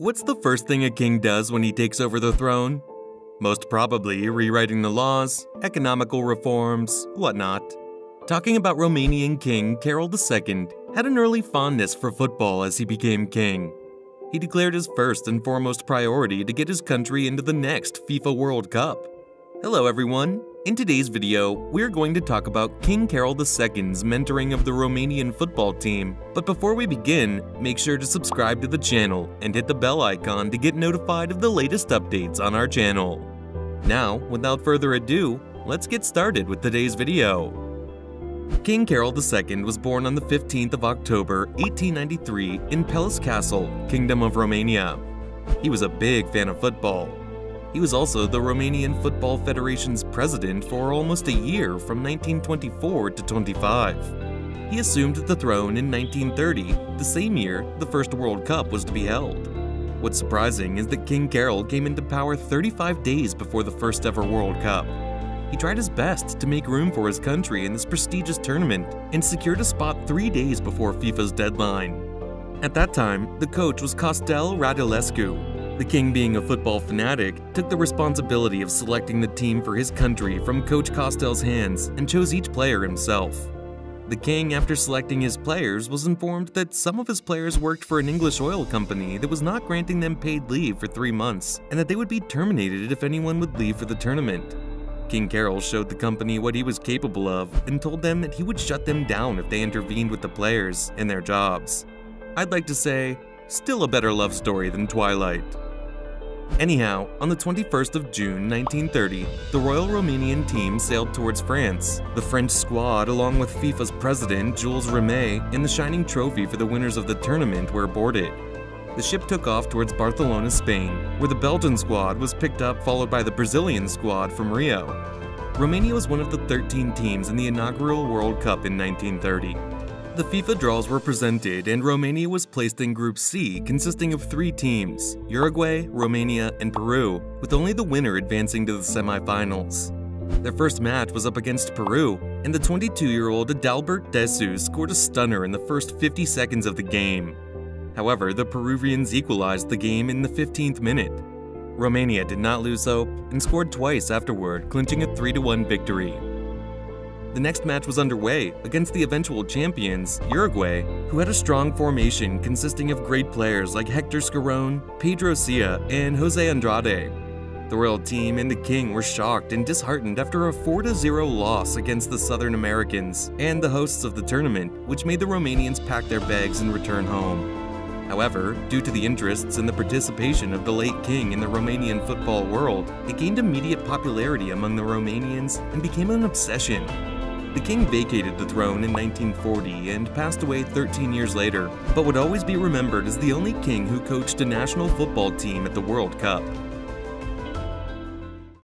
What's the first thing a king does when he takes over the throne? Most probably rewriting the laws, economical reforms, whatnot. Talking about Romanian King Carol II had an early fondness for football as he became king. He declared his first and foremost priority to get his country into the next FIFA World Cup. Hello everyone! In today's video, we're going to talk about King Carol II's mentoring of the Romanian football team. But before we begin, make sure to subscribe to the channel and hit the bell icon to get notified of the latest updates on our channel. Now, without further ado, let's get started with today's video. King Carol II was born on the 15th of October, 1893 in Pelis Castle, Kingdom of Romania. He was a big fan of football. He was also the Romanian Football Federation's president for almost a year from 1924 to 25. He assumed the throne in 1930, the same year the first World Cup was to be held. What's surprising is that King Carol came into power 35 days before the first ever World Cup. He tried his best to make room for his country in this prestigious tournament and secured a spot 3 days before FIFA's deadline. At that time, the coach was Costel Radulescu. The king, being a football fanatic, took the responsibility of selecting the team for his country from Coach Costel's hands and chose each player himself. The king, after selecting his players, was informed that some of his players worked for an English oil company that was not granting them paid leave for 3 months, and that they would be terminated if anyone would leave for the tournament. King Carol showed the company what he was capable of and told them that he would shut them down if they intervened with the players and their jobs. I'd like to say, still a better love story than Twilight. Anyhow, on the 21st of June 1930, the Royal Romanian team sailed towards France. The French squad, along with FIFA's president Jules Rimet and the shining trophy for the winners of the tournament, were boarded. The ship took off towards Barcelona, Spain, where the Belgian squad was picked up, followed by the Brazilian squad from Rio. Romania was one of the 13 teams in the inaugural World Cup in 1930. The FIFA draws were presented, and Romania was placed in Group C, consisting of 3 teams: Uruguay, Romania, and Peru, with only the winner advancing to the semifinals. Their first match was up against Peru, and the 22-year-old Adalbert Desu scored a stunner in the first 50 seconds of the game. However, the Peruvians equalized the game in the 15th minute. Romania did not lose hope and scored twice afterward, clinching a 3-1 victory. The next match was underway against the eventual champions, Uruguay, who had a strong formation consisting of great players like Hector Scarone, Pedro Cia, and Jose Andrade. The royal team and the king were shocked and disheartened after a 4-0 loss against the Southern Americans and the hosts of the tournament, which made the Romanians pack their bags and return home. However, due to the interests and the participation of the late king in the Romanian football world, it gained immediate popularity among the Romanians and became an obsession. The king vacated the throne in 1940 and passed away 13 years later, but would always be remembered as the only king who coached a national football team at the World Cup.